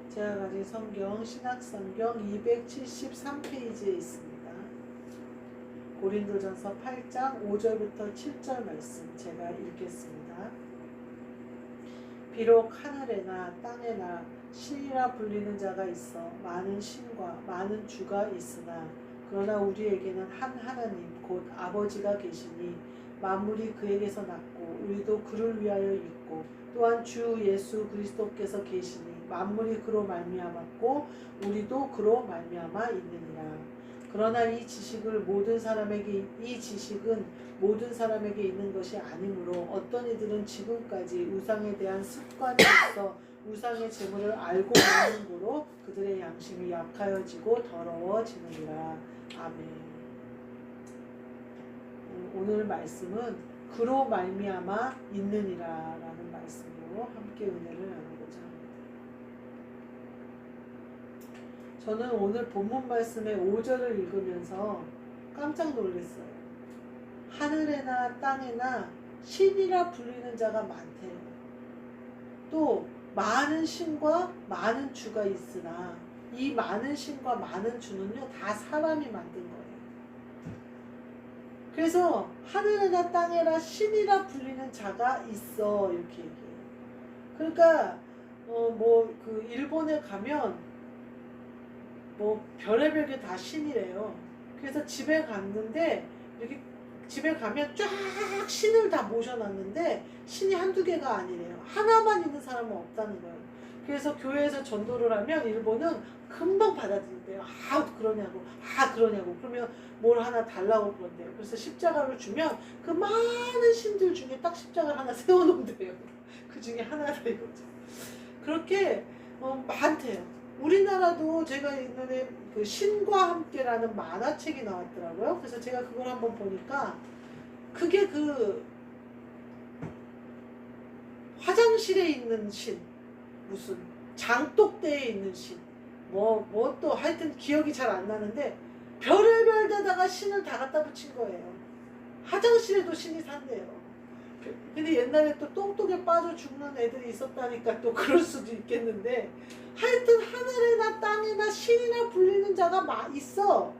제가 가진 성경 신학성경 273페이지에 있습니다. 고린도전서 8장 5절부터 7절 말씀 제가 읽겠습니다. 비록 하늘에나 땅에나 신이라 불리는 자가 있어 많은 신과 많은 주가 있으나 그러나 우리에게는 한 하나님 곧 아버지가 계시니 만물이 그에게서 났고 우리도 그를 위하여 있고 또한 주 예수 그리스도께서 계시니 만물이 그로 말미암았고 우리도 그로 말미암아 있느니라. 그러나 이 지식은 모든 사람에게 있는 것이 아니므로 어떤 이들은 지금까지 우상에 대한 습관이 있어 우상의 재물을 알고 있는 거로 그들의 양심이 약하여지고 더러워지느니라. 아멘. 오늘 말씀은 그로 말미암아 있느니라 라는 말씀으로 함께 은혜를 나누고자 합니다. 저는 오늘 본문 말씀의 5절을 읽으면서 깜짝 놀랐어요. 하늘에나 땅에나 신이라 불리는 자가 많대요. 또 많은 신과 많은 주가 있으나 이 많은 신과 많은 주는요 다 사람이 만든 거예요. 그래서 하늘에나 땅에나 신이라 불리는 자가 있어 이렇게 얘기해요. 그러니까 그 일본에 가면 별의별 게 다 신이래요. 그래서 집에 갔는데 이렇게 집에 가면 쫙 신을 다 모셔놨는데 신이 한두 개가 아니래요. 하나만 있는 사람은 없다는 거예요. 그래서 교회에서 전도를 하면 일본은 금방 받아들인대요. 그러냐고 그러면 뭘 하나 달라고 그런대요. 그래서 십자가를 주면 그 많은 신들 중에 딱 십자가를 하나 세워놓는대요. 그 중에 하나다 이거죠. 그렇게 많대요. 우리나라도 제가 옛날에 그 신과 함께라는 만화책이 나왔더라고요. 그래서 제가 그걸 한번 보니까 그게 그 화장실에 있는 신, 무슨 장독대에 있는 신, 또 하여튼 기억이 잘 안 나는데 별의별 데다가 신을 다 갖다 붙인 거예요. 화장실에도 신이 산대요. 근데 옛날에 또 똥독에 빠져 죽는 애들이 있었다니까 또 그럴 수도 있겠는데 하여튼 하늘에나 땅에나 신이나 불리는 자가 있어.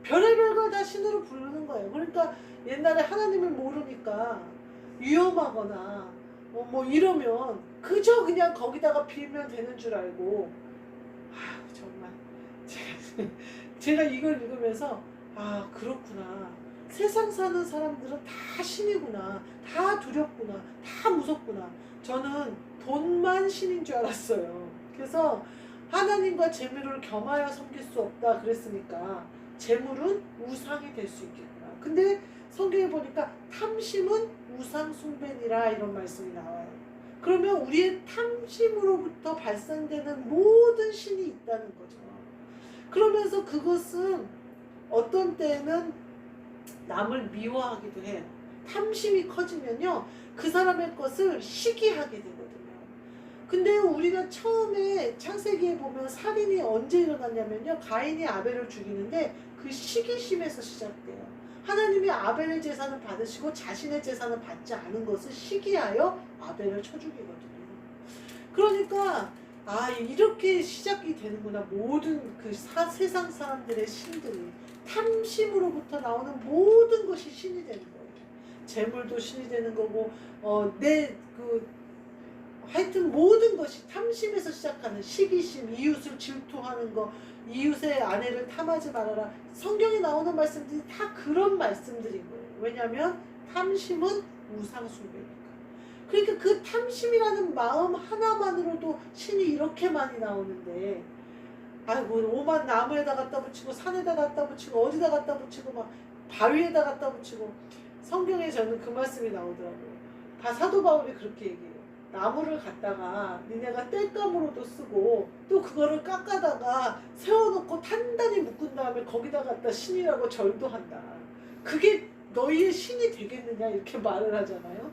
별의별 걸 다 신으로 부르는 거예요. 그러니까 옛날에 하나님을 모르니까 위험하거나 이러면 그저 그냥 거기다가 빌면 되는 줄 알고 정말 제가 이걸 읽으면서 그렇구나. 세상 사는 사람들은 다 신이구나. 다 두렵구나. 다 무섭구나. 저는 돈만 신인 줄 알았어요. 그래서 하나님과 재물을 겸하여 섬길 수 없다 그랬으니까 재물은 우상이 될 수 있겠구나. 근데 성경에 보니까 탐심은 우상 숭배니라 이런 말씀이 나와요. 그러면 우리의 탐심으로부터 발산되는 모든 신이 있다는 거죠. 그러면서 그것은 어떤 때는 남을 미워하기도 해요. 탐심이 커지면요 그 사람의 것을 시기하게 되거든요. 근데 우리가 처음에 창세기에 보면 살인이 언제 일어났냐면요 가인이 아벨을 죽이는데 그 시기심에서 시작돼요. 하나님이 아벨의 재산을 받으시고 자신의 재산을 받지 않은 것을 시기하여 아벨을 쳐 죽이거든요. 그러니까 이렇게 시작이 되는구나. 모든 그 세상 사람들의 신들이 탐심으로부터 나오는 모든 것이 신이 되는 거예요. 재물도 신이 되는 거고 하여튼 모든 것이 탐심에서 시작하는 시기심, 이웃을 질투하는 거, 이웃의 아내를 탐하지 말아라. 성경에 나오는 말씀들이 다 그런 말씀들인 거예요. 왜냐하면 탐심은 우상 숭배니까. 그러니까 그 탐심이라는 마음 하나만으로도 신이 이렇게 많이 나오는데 오만 나무에다 갖다 붙이고 산에다 갖다 붙이고 어디다 갖다 붙이고 막 바위에다 갖다 붙이고 성경에 저는 그 말씀이 나오더라고요. 다 사도 바울이 그렇게 얘기해요. 나무를 갖다가 니네가 땔감으로도 쓰고 또 그거를 깎아다가 세워놓고 단단히 묶은 다음에 거기다 갖다 신이라고 절도 한다. 그게 너희의 신이 되겠느냐 이렇게 말을 하잖아요.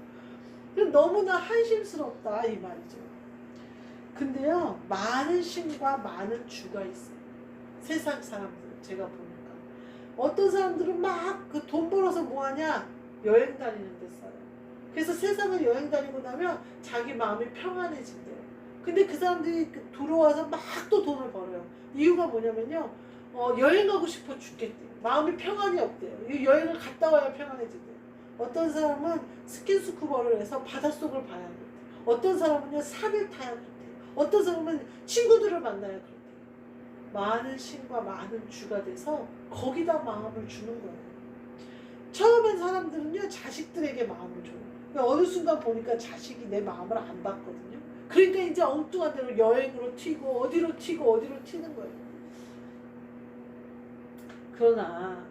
너무나 한심스럽다 이 말이죠. 근데요 많은 신과 많은 주가 있어요. 세상 사람들 제가 보니까 어떤 사람들은 막 그 돈 벌어서 뭐하냐 여행 다니는 데 써요. 그래서 세상을 여행 다니고 나면 자기 마음이 평안해진대요. 근데 그 사람들이 들어와서 막 또 돈을 벌어요. 이유가 뭐냐면요. 여행 가고 싶어 죽겠대요. 마음이 평안이 없대요. 이 여행을 갔다 와야 평안해지대요. 어떤 사람은 스킨스쿠버를 해서 바닷속을 봐야 돼요. 어떤 사람은요 산을 타야 그렇대요. 어떤 사람은 친구들을 만나야 그렇대요. 많은 신과 많은 주가 돼서 거기다 마음을 주는 거예요. 처음엔 사람들은요 자식들에게 마음을 줘요. 어느 순간 보니까 자식이 내 마음을 안 받거든요. 그러니까 이제 엉뚱한 데로 여행으로 튀고 어디로 튀는 거예요. 그러나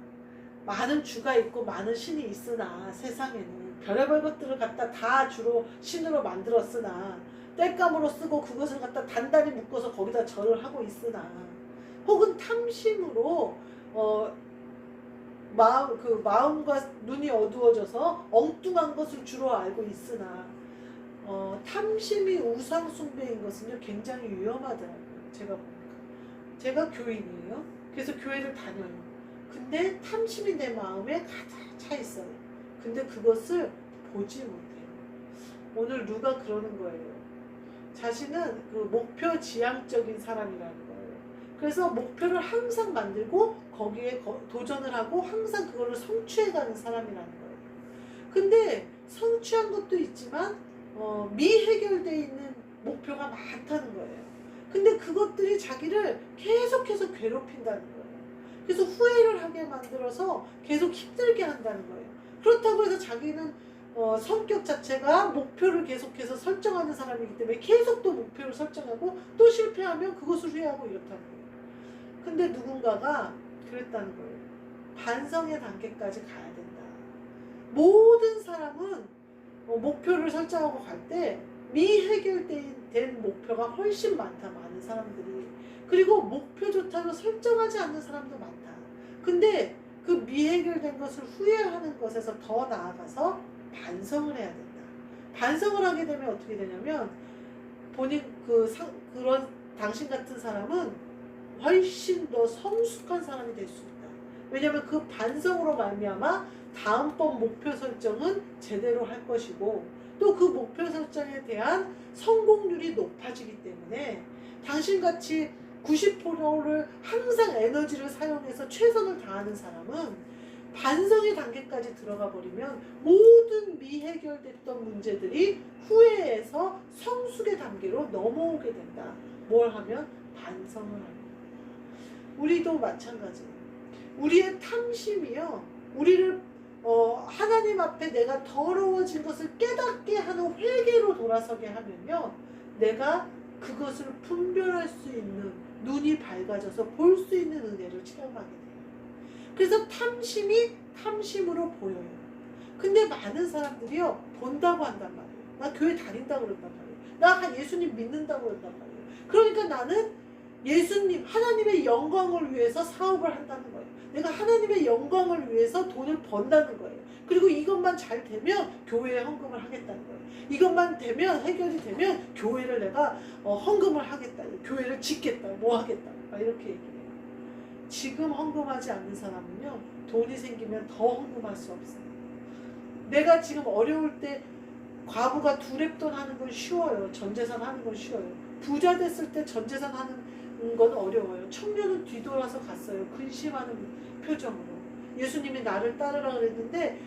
많은 주가 있고 많은 신이 있으나 세상에는 별의별 것들을 갖다 다 주로 신으로 만들었으나 땔감으로 쓰고 그것을 갖다 단단히 묶어서 거기다 절을 하고 있으나 혹은 탐심으로 마음과 눈이 어두워져서 엉뚱한 것을 주로 알고 있으나 탐심이 우상 숭배인 것은요 굉장히 위험하더라고요. 제가 보니까 제가 교인이에요. 그래서 교회를 다녀요. 근데 탐심이 내 마음에 가득 차 있어요. 근데 그것을 보지 못해요. 오늘 누가 그러는 거예요. 자신은 그 목표 지향적인 사람이라는 거예요. 그래서 목표를 항상 만들고 거기에 도전을 하고 항상 그거를 성취해가는 사람이라는 거예요. 근데 성취한 것도 있지만 미해결되어 있는 목표가 많다는 거예요. 근데 그것들이 자기를 계속해서 괴롭힌다는 거예요. 그래서 후회를 하게 만들어서 계속 힘들게 한다는 거예요. 그렇다고 해서 자기는 성격 자체가 목표를 계속해서 설정하는 사람이기 때문에 계속 또 목표를 설정하고 또 실패하면 그것을 후회하고 이렇다는 거예요. 근데 누군가가 그랬다는 거예요. 반성의 단계까지 가야 된다. 모든 사람은 목표를 설정하고 갈 때 미해결된 목표가 훨씬 많다. 많은 사람들이. 그리고 목표조차도 설정하지 않는 사람도 많다. 근데 그 미해결된 것을 후회하는 것에서 더 나아가서 반성을 해야 된다. 반성을 하게 되면 어떻게 되냐면 본인 그런 당신 같은 사람은 훨씬 더 성숙한 사람이 될 수 있다. 왜냐하면 그 반성으로 말미암아 다음번 목표 설정은 제대로 할 것이고 또 그 목표 설정에 대한 성공률이 높아지기 때문에 당신같이 90%를 항상 에너지를 사용해서 최선을 다하는 사람은 반성의 단계까지 들어가 버리면 모든 미해결됐던 문제들이 후회해서 성숙의 단계로 넘어오게 된다. 뭘 하면? 반성을 합니다. 우리도 마찬가지예요. 우리의 탐심이요. 우리를 하나님 앞에 내가 더러워진 것을 깨닫게 하는 회개로 돌아서게 하면요. 내가 그것을 분별할 수 있는 눈이 밝아져서 볼 수 있는 은혜를 체험하게 돼요. 그래서 탐심이 탐심으로 보여요. 근데 많은 사람들이요. 본다고 한단 말이에요. 나 교회 다닌다고 그런단 말이에요. 나 예수님 믿는다고 그런단 말이에요. 그러니까 나는 예수님, 하나님의 영광을 위해서 사업을 한다는 거예요. 내가 하나님의 영광을 위해서 돈을 번다는 거예요. 그리고 이것만 잘 되면 교회에 헌금을 하겠다는 거예요. 이것만 되면, 해결이 되면 교회를 내가 헌금을 하겠다. 교회를 짓겠다. 뭐 하겠다. 막 이렇게 얘기해요. 지금 헌금하지 않는 사람은요. 돈이 생기면 더 헌금할 수 없어요. 내가 지금 어려울 때 과부가 두랩돈 하는 건 쉬워요. 전재산 하는 건 쉬워요. 부자 됐을 때 전재산 하는 건 어려워요. 청년은 뒤돌아서 갔어요. 근심하는 표정으로. 예수님이 나를 따르라 그랬는데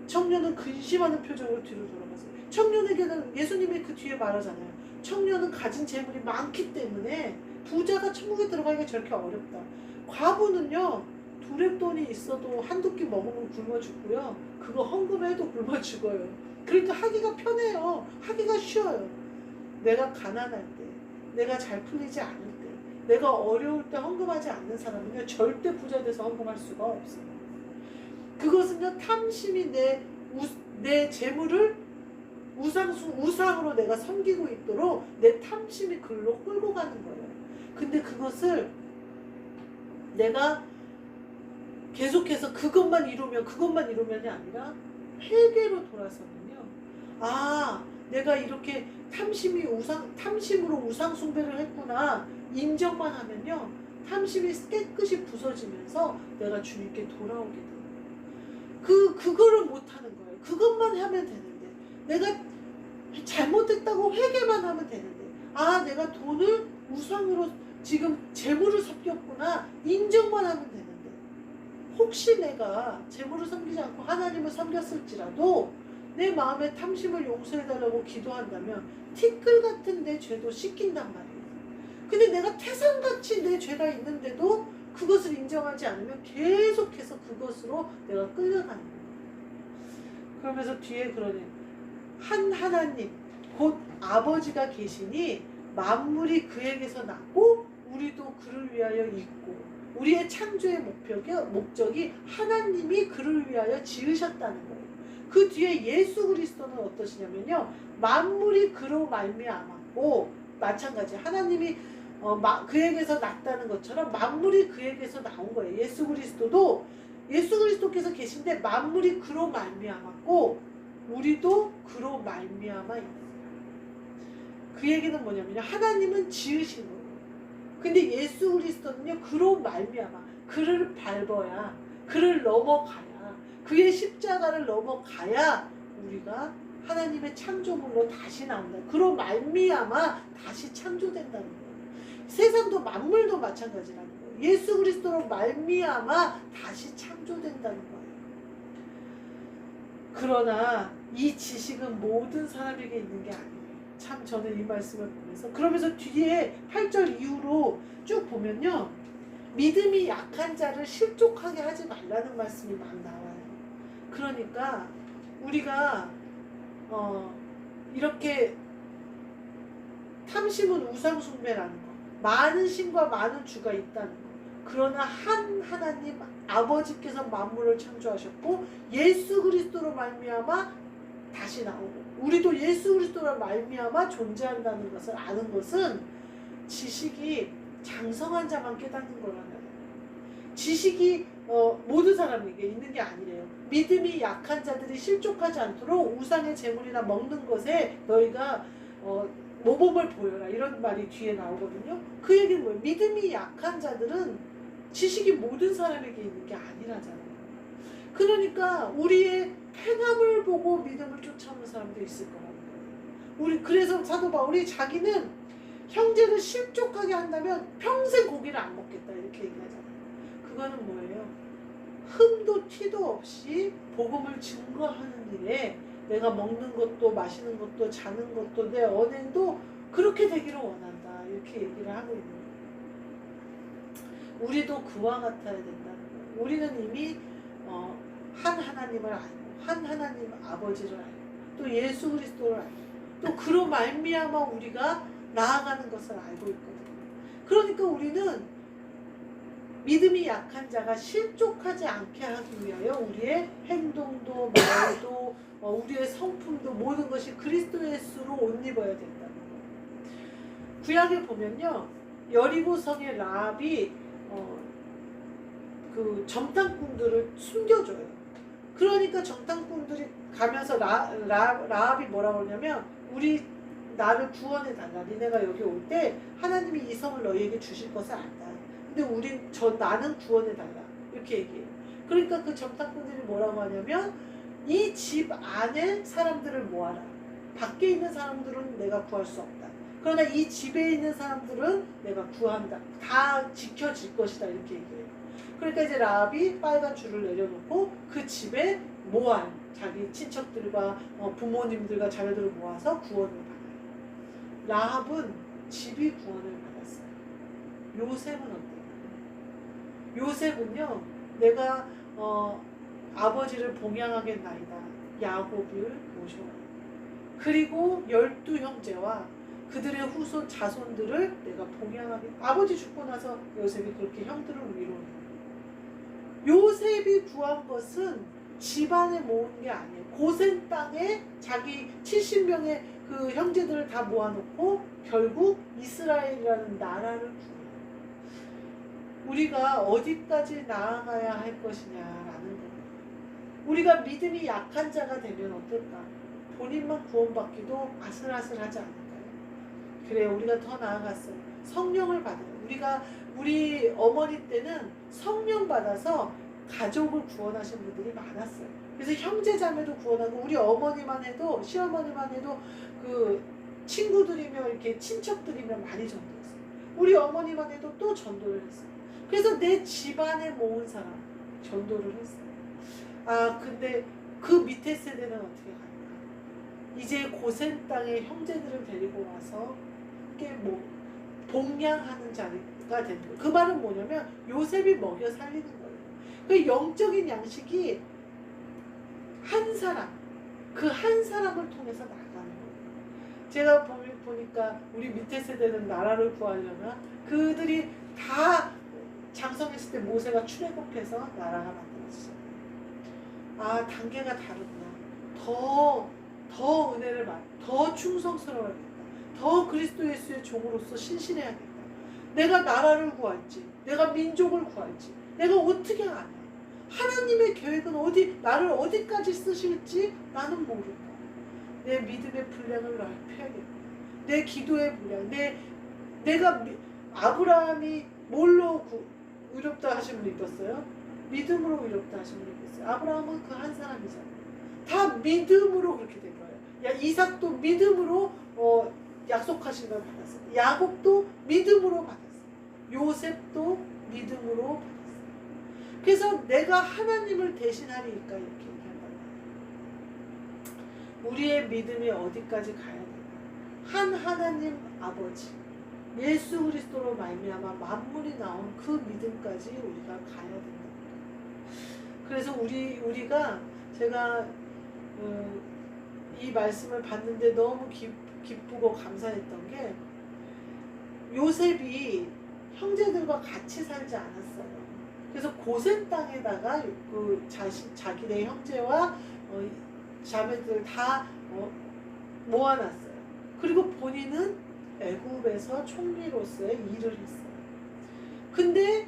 청년은 근심하는 표정으로 뒤로 돌아갔어요. 청년에게는 예수님이 그 뒤에 말하잖아요. 청년은 가진 재물이 많기 때문에 부자가 천국에 들어가기가 저렇게 어렵다. 과부는요. 두랩돈이 있어도 한두 끼 먹으면 굶어 죽고요. 그거 헌금해도 굶어 죽어요. 그러니까 하기가 편해요. 하기가 쉬워요. 내가 가난할 때, 내가 잘 풀리지 않을 때, 내가 어려울 때 헌금하지 않는 사람은요 절대 부자 돼서 헌금할 수가 없어요. 그것은요 탐심이 내 재물을 우상으로 내가 섬기고 있도록 내 탐심이 글로 끌고 가는 거예요. 근데 그것을 내가 계속해서 그것만 이루면이 아니라 회개로 돌아서면요. 아, 내가 이렇게 탐심으로 우상 숭배를 했구나. 인정만 하면요. 탐심이 깨끗이 부서지면서 내가 주님께 돌아오게 돼요. 그거를 못 하는 거예요. 그것만 하면 되는데. 내가 잘못했다고 회개만 하면 되는데. 아, 내가 돈을 우상으로 지금 재물을 섬겼구나 인정만 하면 되는데, 혹시 내가 재물을 섬기지 않고 하나님을 섬겼을지라도 내 마음의 탐심을 용서해달라고 기도한다면 티끌 같은 내 죄도 씻긴단 말이에요. 근데 내가 태산같이 내 죄가 있는데도 그것을 인정하지 않으면 계속해서 그것으로 내가 끌려가는 거예요. 그러면서 뒤에 그러네. 한 하나님 곧 아버지가 계시니 만물이 그에게서 났고 우리도 그를 위하여 있고, 우리의 창조의 목적이 하나님이 그를 위하여 지으셨다는 거예요. 그 뒤에 예수 그리스도는 어떠시냐면요, 만물이 그로 말미암았고, 마찬가지 하나님이 그에게서 났다는 것처럼 만물이 그에게서 나온 거예요. 예수 그리스도도 예수 그리스도께서 계신데 만물이 그로 말미암았고 우리도 그로 말미암아 있어요. 그 얘기는 뭐냐면요, 하나님은 지으신 거예요. 근데 예수 그리스도는요, 그로 말미암아 그를 밟아야, 그를 넘어가야, 그의 십자가를 넘어가야 우리가 하나님의 창조물로 다시 나온다. 그로 말미암아 다시 창조된다는 거예요. 세상도 만물도 마찬가지라는 거예요. 예수 그리스도로 말미암아 다시 창조된다는 거예요. 그러나 이 지식은 모든 사람에게 있는 게 아니에요. 참 저는 이 말씀을 보면서, 그러면서 뒤에 8절 이후로 쭉 보면요, 믿음이 약한 자를 실족하게 하지 말라는 말씀이 막 나와요. 그러니까 우리가 이렇게 탐심은 우상숭배라는 거, 많은 신과 많은 주가 있다는 거, 그러나 한 하나님 아버지께서 만물을 창조하셨고 예수 그리스도로 말미암아 다시 나오고 우리도 예수 그리스도로 말미암아 존재한다는 것을 아는 것은 지식이 장성한 자만 깨닫는 거라는 거예요. 지식이 모든 사람에게 있는 게 아니래요. 믿음이 약한 자들이 실족하지 않도록 우상의 제물이나 먹는 것에 너희가 모범을 보여라, 이런 말이 뒤에 나오거든요. 그 얘기는 뭐예요? 믿음이 약한 자들은 지식이 모든 사람에게 있는 게 아니라잖아요. 그러니까 우리의 행함을 보고 믿음을 쫓아오는 사람도 있을 거라는 거예요. 그래서 사도 바울이 자기는 형제를 실족하게 한다면 평생 고기를 안 먹겠다 이렇게 얘기하잖아요. 그거는 뭐예요? 흠도 티도 없이 복음을 증거하는 일에 내가 먹는 것도 마시는 것도 자는 것도 내 언행도 그렇게 되기를 원한다, 이렇게 얘기를 하고 있는 거예요. 우리도 그와 같아야 된다는 거예요. 우리는 이미 한 하나님을 알고 한 하나님 아버지를 알고 또 예수 그리스도를 알고 또 그로 말미암아 우리가 나아가는 것을 알고 있거든요. 그러니까 우리는 믿음이 약한 자가 실족하지 않게 하기 위하여 우리의 행동도 말도 우리의 성품도 모든 것이 그리스도 예수로 옷 입어야 된다는 거예요. 구약에 보면요, 여리고성의 라합이 그 점탕꾼들을 숨겨줘요. 그러니까 점탕꾼들이 가면서 라합이 뭐라고 하냐면, 나를 구원해달라. 니네가 여기 올 때 하나님이 이 성을 너희에게 주실 것을 안다. 근데 나는 구원해달라. 이렇게 얘기해요. 그러니까 그 점탕꾼들이 뭐라고 하냐면, 이 집 안에 사람들을 모아라. 밖에 있는 사람들은 내가 구할 수 없다. 그러나 이 집에 있는 사람들은 내가 구한다. 다 지켜질 것이다. 이렇게 얘기해요. 그러니까 이제 라합이 빨간 줄을 내려놓고 그 집에 모아요. 자기 친척들과 부모님들과 자녀들을 모아서 구원을 받아요. 라합은 집이 구원을 받았어요. 요셉은 어때요? 요셉은요, 내가 아버지를 봉양하겠나이다. 야곱을 모셔와요. 그리고 12형제와 그들의 후손 자손들을 내가 봉양하겠다. 아버지 죽고 나서 요셉이 그렇게 형들을 위로해요. 요셉이 구한 것은 집안에 모은 게 아니에요. 고센 땅에 자기 70명의 그 형제들을 다 모아놓고 결국 이스라엘이라는 나라를 구해요. 우리가 어디까지 나아가야 할 것이냐라는 거예요. 우리가 믿음이 약한 자가 되면 어떨까? 본인만 구원받기도 아슬아슬하지 않을까요? 그래요. 우리가 더 나아갔어요. 성령을 받아요. 우리 어머니 때는 성령 받아서 가족을 구원하신 분들이 많았어요. 그래서 형제 자매도 구원하고, 우리 어머니만 해도, 시어머니만 해도 그 친구들이며 이렇게 친척들이며 많이 전도했어요. 우리 어머니만 해도 또 전도를 했어요. 그래서 내 집안에 모은 사람 전도를 했어요. 아 근데 그 밑에 세대는 어떻게 갈까? 이제 고센 땅에 형제들을 데리고 와서 이게 뭐 봉양하는 자리가 된 거예요. 그 말은 뭐냐면 요셉이 먹여 살리는 거예요. 그 영적인 양식이 한 사람, 그 한 사람을 통해서 나가는 거예요. 제가 보니까 우리 밑에 세대는 나라를 구하려나 그들이 다 장성했을 때 모세가 출애굽해서 나라가 만들어졌어요. 아 단계가 다르구나. 더 은혜를 더 충성스러워야겠다. 더 그리스도 예수의 종으로서 신실해야겠다. 내가 나라를 구할지, 내가 민족을 구할지, 내가 어떻게 아냐? 하나님의 계획은 나를 어디까지 쓰실지 나는 모른다. 내 믿음의 분량을 넓혀야겠다. 내 기도의 분량, 내가 아브라함이 뭘로 의롭다 하심을 입었어요? 믿음으로 의롭다 하심을 입었어요. 아브라함은 그 한 사람이잖아요. 다 믿음으로 그렇게 된 거예요. 이삭도 믿음으로 약속하신 걸 받았어요. 야곱도 믿음으로 받았어요. 요셉도 믿음으로 받았어요. 그래서 내가 하나님을 대신하리니까 이렇게 얘기한다. 우리의 믿음이 어디까지 가야 되나? 한 하나님 아버지 예수 그리스도로 말미암아 만물이 나온 그 믿음까지 우리가 가야 된다. 그래서 우리가 제가 이 말씀을 봤는데 너무 기쁘고 감사했던 게 요셉이 형제들과 같이 살지 않았어요. 그래서 고센 땅에다가 자기네 형제와 자매들 다 모아놨어요. 그리고 본인은 애굽에서 총리로서의 일을 했어요. 근데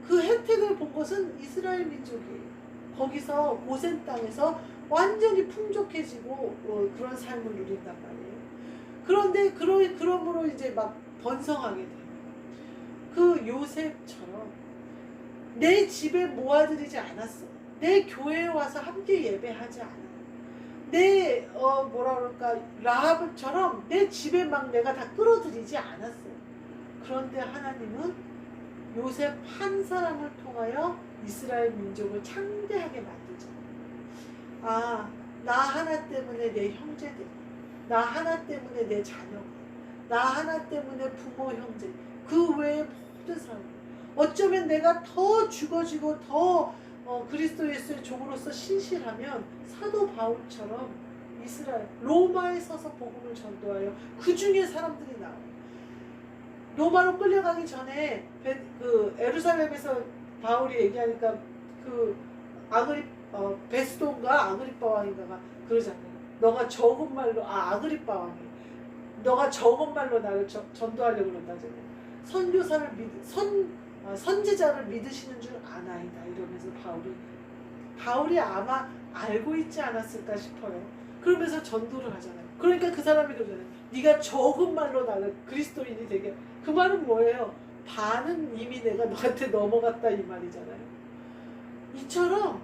그 혜택을 본 것은 이스라엘 민족이에요. 거기서 고센 땅에서 완전히 풍족해지고 그런 삶을 누린단 말이에요. 그런데 그러므로 이제 막 번성하게 돼요. 그 요셉처럼 내 집에 모아들이지 않았어. 내 교회에 와서 함께 예배하지 않아. 내 라합처럼 내 집에 막 내가 다 끌어들이지 않았어요. 그런데 하나님은 요셉 한 사람을 통하여 이스라엘 민족을 창대하게 만들잖아요. 아, 나 하나 때문에 내 형제들, 나 하나 때문에 내 자녀, 나 하나 때문에 부모 형제, 그 외에 모든 사람. 어쩌면 내가 더 죽어지고 더 그리스도 예수의 종으로서 신실하면 사도 바울처럼 이스라엘 로마에 서서 복음을 전도하여 그 중에 사람들이 나와요. 로마로 끌려가기 전에 에루살렘에서 바울이 얘기하니까 베스도인가 아그리빠 왕인가가 그러잖아요. 너가 적은 말로 아그리빠 왕이 너가 적은 말로 나를 전도하려고 그런다잖아요. 선지자를 믿으시는 줄 아나이다 이러면서 바울이 아마 알고 있지 않았을까 싶어요. 그러면서 전도를 하잖아요. 그러니까 그 사람이 그러잖아요. 네가 적은 말로 나를 그리스도인이 되게. 그 말은 뭐예요? 반은 이미 내가 너한테 넘어갔다 이 말이잖아요. 이처럼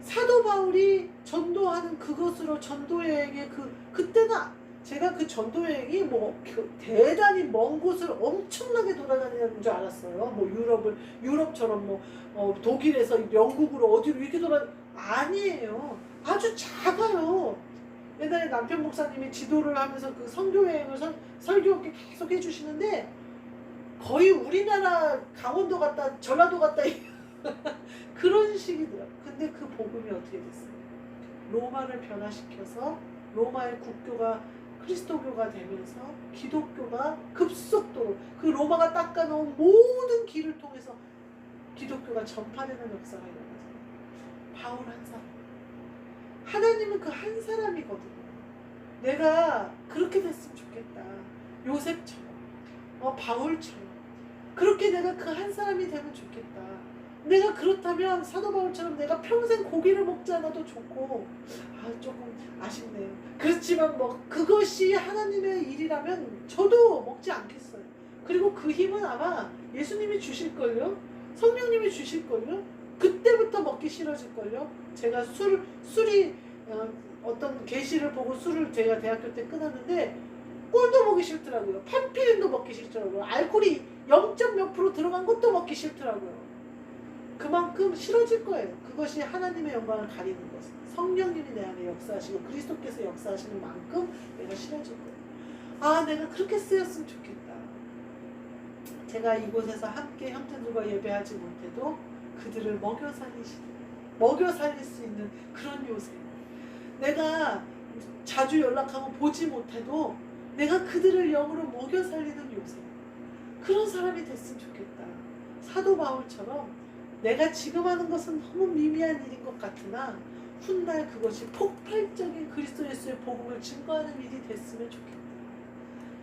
사도 바울이 전도하는 그것으로 전도여행의 그때는 제가 그 전도여행이 대단히 먼 곳을 엄청나게 돌아다니는 줄 알았어요. 유럽처럼 독일에서 영국으로 어디로 이렇게 아니에요. 아주 작아요. 옛날에 남편 목사님이 지도를 하면서 그 선교여행을 설교롭게 계속 해주시는데 거의 우리나라 강원도 갔다 전라도 갔다 그런 식이더라고요. 근데 그 복음이 어떻게 됐어요? 로마를 변화시켜서 로마의 국교가 그리스도교가 되면서 기독교가 급속도로 그 로마가 닦아놓은 모든 길을 통해서 기독교가 전파되는 역사가 일어나잖아요. 바울 한 사람. 하나님은 그 한 사람이거든요. 내가 그렇게 됐으면 좋겠다. 요셉처럼, 바울처럼 그렇게 내가 그 한 사람이 되면 좋겠다. 내가 그렇다면 사도 바울처럼 내가 평생 고기를 먹지 않아도 좋고 조금 아쉽네요. 그렇지만 그것이 하나님의 일이라면 저도 먹지 않겠어요. 그리고 그 힘은 아마 예수님이 주실걸요. 성령님이 주실걸요. 그때부터 먹기 싫어질걸요. 제가 술이 어떤 계시를 보고 술을 제가 대학교 때 끊었는데 꿀도 먹기 싫더라고요. 판피린도 먹기 싫더라고요. 알코올이 0.몇 프로 들어간 것도 먹기 싫더라고요. 그만큼 싫어질 거예요. 그것이 하나님의 영광을 가리는 것. 성령님이 내 안에 역사하시고 그리스도께서 역사하시는 만큼 내가 싫어질 거예요. 아, 내가 그렇게 쓰였으면 좋겠다. 제가 이곳에서 함께 형제들과 예배하지 못해도 그들을 먹여 살릴 수 있는 그런 요새. 내가 자주 연락하고 보지 못해도 내가 그들을 영으로 먹여 살리는 요새. 그런 사람이 됐으면 좋겠다. 사도 바울처럼 내가 지금 하는 것은 너무 미미한 일인 것 같으나 훗날 그것이 폭발적인 그리스도 예수의 복음을 증거하는 일이 됐으면 좋겠다.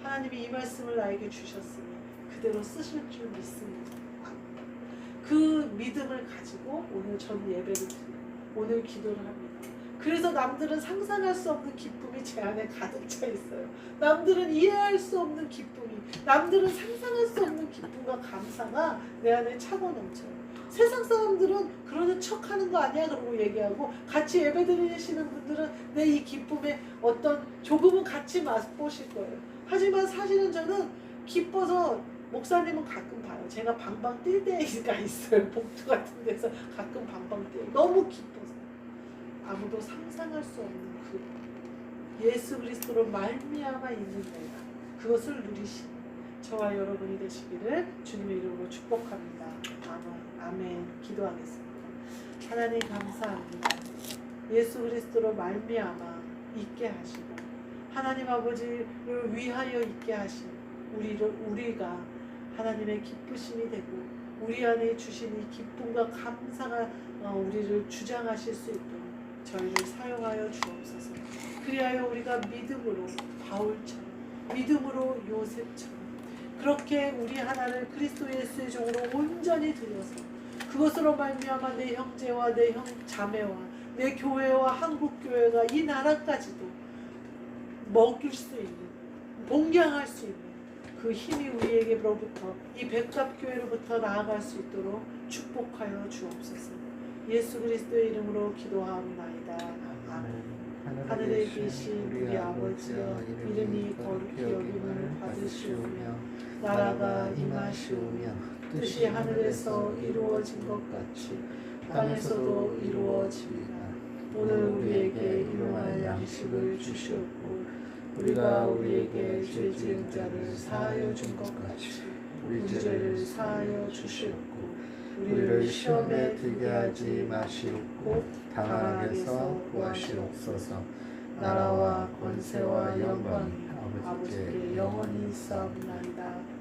하나님이 이 말씀을 나에게 주셨으니 그대로 쓰실 줄 믿습니다. 그 믿음을 가지고 오늘 전 예배를 드리고 오늘 기도를 합니다. 그래서 남들은 상상할 수 없는 기쁨이 제 안에 가득 차 있어요. 남들은 이해할 수 없는 기쁨이, 남들은 상상할 수 없는 기쁨과 감사가 내 안에 차고 넘쳐요. 세상 사람들은 그러는 척 하는 거 아니야? 그러고 얘기하고 같이 예배 드리시는 분들은 내 이 기쁨에 어떤 조금은 같이 맛보실 거예요. 하지만 사실은 저는 기뻐서 목사님은 가끔 봐요. 제가 방방 뛸 때가 있어요. 복도 같은 데서 가끔 방방 뛰어요. 너무 기뻐서. 아무도 상상할 수 없는 그 예수 그리스도로 말미암아 있는 내가 그것을 누리시는 저와 여러분이 되시기를 주님의 이름으로 축복합니다. 아멘. 기도하겠습니다. 하나님 감사합니다. 예수 그리스도로 말미암아 있게 하시고 하나님 아버지를 위하여 있게 하신 우리가 하나님의 기쁘심이 되고 우리 안에 주신 이 기쁨과 감사가 우리를 주장하실 수 있도록 저희를 사용하여 주옵소서. 그리하여 우리가 믿음으로 바울처럼 믿음으로 요셉처럼 그렇게 우리 하나를 그리스도 예수의 종으로 온전히 드려서 그것으로 말미암아 내 형제와 내 자매와 내 교회와 한국교회가 이 나라까지도 먹일 수 있는 봉양할 수 있는 그 힘이 우리에게로부터 이 백합교회로부터 나아갈 수 있도록 축복하여 주옵소서. 예수 그리스도의 이름으로 기도하옵나이다. 아멘. 하늘에 계신 우리 아버지여 이름이 거룩히 여김을 받으시오며 나라가 임하시오며 뜻이 하늘에서 이루어진 것 같이 땅에서도 이루어지리라. 오늘 우리에게 일용할 양식을 주시옵고 우리가 우리에게 죄 지은 자를 사하여 준 것 같이 우리 죄를 사하여 주시옵고 우리를 시험에 들게 하지 마시옵고 다만 악에서 구하시옵소서. 나라와 권세와 영광이 아버지께 영원히 있사옵나이다.